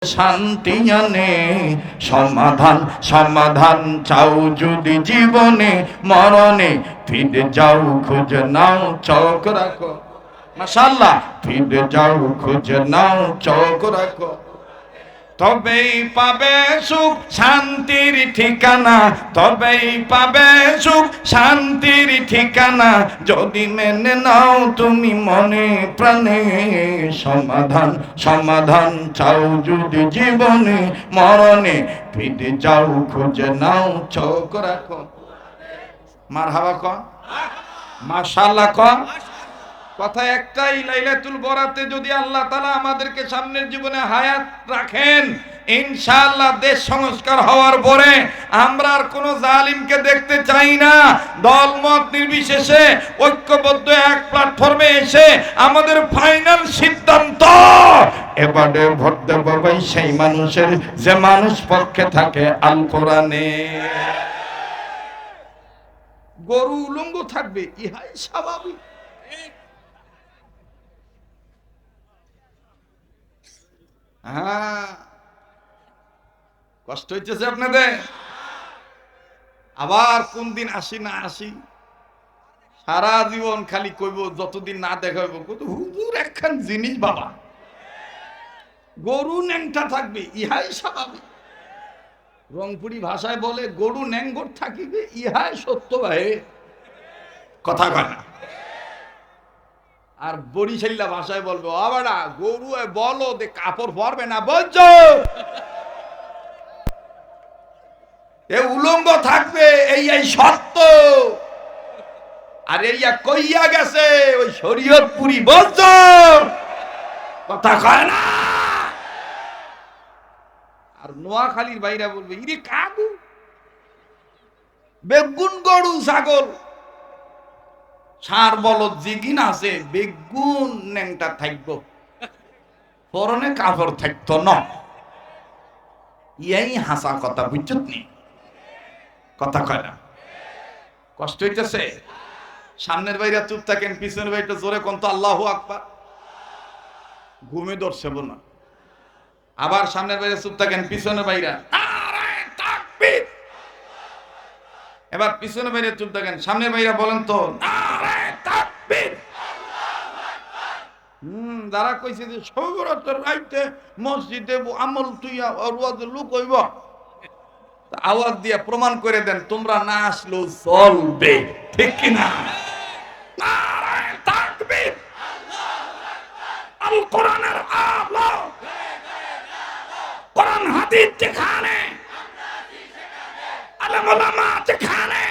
শান্তি আনে সমাধান সমাধান চাও যদি জীবনে মরণে ফিরে যাও খুঁজে নাও চোখ রাখো মাশাআল্লাহ ফিরে যাও খুঁজে নাও চোখ রাখো তবেই পাবে সুখ শান্তির ঠিকানা তবেই পাবে সুখ শান্তির ঠিকানা যদি মেনে নাও তুমি মনে প্রাণে সমাধান সমাধান চাও যদি জীবনে মরণে ফিরে যাও খুঁজে নাও চোখ রাখো মারহাবা কর মাশাআল্লাহ কর কথা একটাই লাইলাতুল বরাতে যদি আল্লাহ তাআলা আমাদেরকে সামনের জীবনে হায়াত রাখেন ইনশাআল্লাহ দেশ সংস্কার হওয়ার পরে আমরা আর কোনো জালিমকে দেখতে চাই না দলমত নির্বিশেষে ঐক্যবদ্ধ এক প্ল্যাটফর্মে এসে আমাদের ফাইনাল সিদ্ধান্ত এবারে ভোট দেব ভাই সেই মানুষের যে মানুষ পক্ষে থাকে আল কোরআনে গরু উলঙ্গ থাকবে ইহাই স্বাভাবিক হ্যাঁ কষ্ট হইতেছে আপনাদের আবার কোন দিন আসি না আসি সারা জীবন খালি কইব যতদিন না দেখা হইব কত হুজুর একখান জিনিস বাবা গরু ন্যাংটা থাকবে ইহাই স্বাভাবিক রংপুরি ভাষায় বলে গরু ন্যাঙ্গর থাকিবে ইহাই সত্য ভাই কথা কয় না আর বরিশাল্লা ভাষায় বলবে আবারা গরু বলো দে কাপড় পরবে না বলছো এ উলঙ্গ থাকবে এই সত্য আর এইয়া কইয়া গেছে ওই শরীয়তপুরি বলছো কথা কয় না আর নোয়াখালীর বাইরা বলবে ইরে কাগু বেগুন গরু ছাগল সার বলদ জিগিন আছে বেগুন ন্যাংটা থাকব পরনে কাপড় থাকতো না ইয়াই হাসা কথা বুঝছত নি কথা কয় না কষ্ট হইতেছে সামনের বাইরা চুপ থাকেন পিছনের বাইরটা জোরে কোন তো আল্লাহু আকবার ঘুমে ধরছে না আবার সামনের বাইরে চুপ থাকেন পিছনের বাইরা নারায়ে তাকবীর এবার পিছনের বাইরে চুপ থাকেন সামনের বাইরা বলেন তো নারায়ে তাকবীর যারা কইছে যে সৌরতের রাইতে মসজিদে আমল তুইয়া আওয়াজ লোক হইব আওয়াজ দিয়া প্রমাণ করে দেন তোমরা না আসলেও চলবে ঠিক কি না নারায়ে তাকবীর আল কোরআনের আলো কোরআন হাদিস যেখানে আলেম ওলামা যেখানে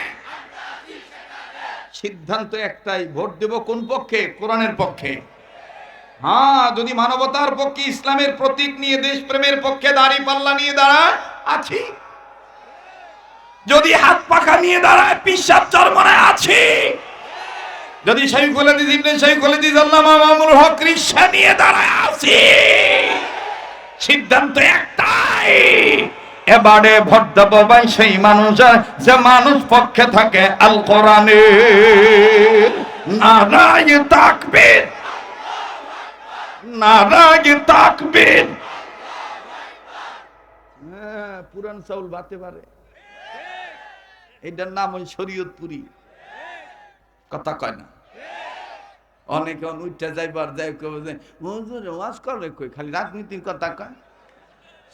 সিদ্ধান্ত একটাই ভোট দেব কোন পক্ষে কোরআনের পক্ষে হ্যাঁ যদি মানবতার পক্ষে ইসলামের প্রতীক নিয়ে দেশপ্রেমের পক্ষে দাঁড়িপাল্লা নিয়ে দাঁড়ায় আছি যদি হাত পাখা নিয়ে দাঁড়ায় পিশাব চরমনায় আছি যদি শাইখুল হাদিস ইবনে শাইখুল হাদিস আল্লামা মামুনুল হক রিশা নিয়ে দাঁড়ায় আছি সিদ্ধান্ত একটাই এবারে ভোট দেব ভাই সেই মানুষের যে মানুষ পক্ষে থাকে আল কোরআনে নারায়ে তাকবীর নারায়ে তাকবীর পুরান চাউল বাতে পারে এটার নাম ওই শরীয়তপুরি কথা কয় না অনেকে উঠতে যাইবার যাই কবে হুজুর ওয়াজ করবে কই খালি রাজনীতির কথা কয়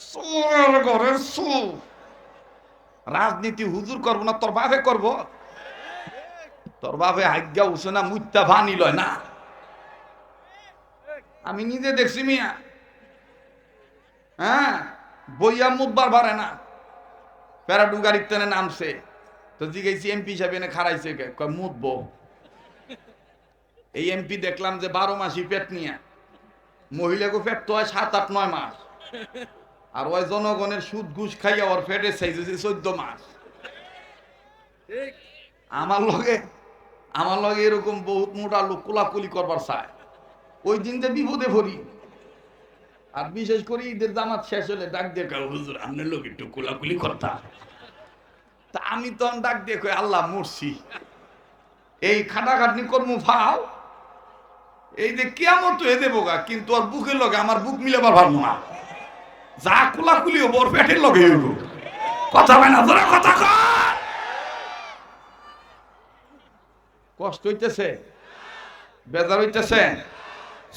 সোর ঘরে সু রাজনীতি হুজুর করবো না তোর বাপে করবো তোর বাপে হাজ্ঞা উঠছে না মুত্তা ভানি লয় না আমি নিজে দেখছি মিয়া হ্যাঁ বইয়া মুদবার পারে না প্যারাডু গাড়ির টেনে নামছে তো জিজ্ঞেসি এমপি হিসাবে এনে খারাইছে মুদবো এই এমপি দেখলাম যে 12 মাসই পেট নিয়ে মহিলাকে পেট তো হয় 7-8-9 মাস আর ওই জনগণের সুদ ঘুষ খাইয়া ওর পেটে সাইজ 14 মাস আমার লগে এরকম বহুত মোটা লোক কোলাকুলি করবার চায় ওই দিন যে বিপদে পড়ি আর বিশেষ করে ঈদের জামাত শেষ হলে ডাক দিয়ে হুজুর আপনার লোক একটু কোলাকুলি করতা তা আমি তখন ডাক দিয়ে কই আল্লাহ মরছি এই খাটাখাটনি কর্ম ফাও এই যে কিয়ামত হয়ে দেবো গা, কিন্তু আর বুকের লগে আমার বুক মিলাবার ভালো না। যা কুলাকুলিও বর পেটের লগে হইব। কথা হয় না, তোরা কথা কর। কষ্ট হইতেছে, বেজার হইতেছে,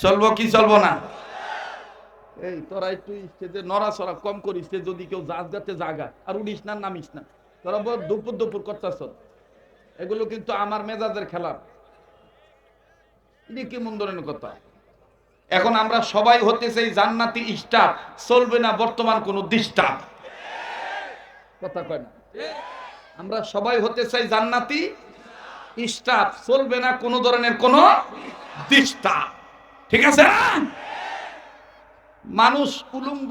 চলবো কি চলবো না? এই তোরা একটু স্টেজে নড়াচড়া কম করিস, যদি কেউ জাত গাতে জাগা আর উড়িস না, নামিস না। তোরা বল দুপুর দুপুর করতেছ, এগুলো কিন্তু আমার মেজাজের খেলা। এটা কি মন ধরনের কথা? এখন আমরা সবাই হতে চাই জান্নাতি স্টাফ, চলবে না বর্তমান কোন ডিস্টার্ব। কথা কয় না? আমরা সবাই হতে চাই জান্নাতি স্টাফ, চলবে না কোন ধরনের কোন ডিস্টার্ব। ঠিক আছে? মানুষ উলঙ্গ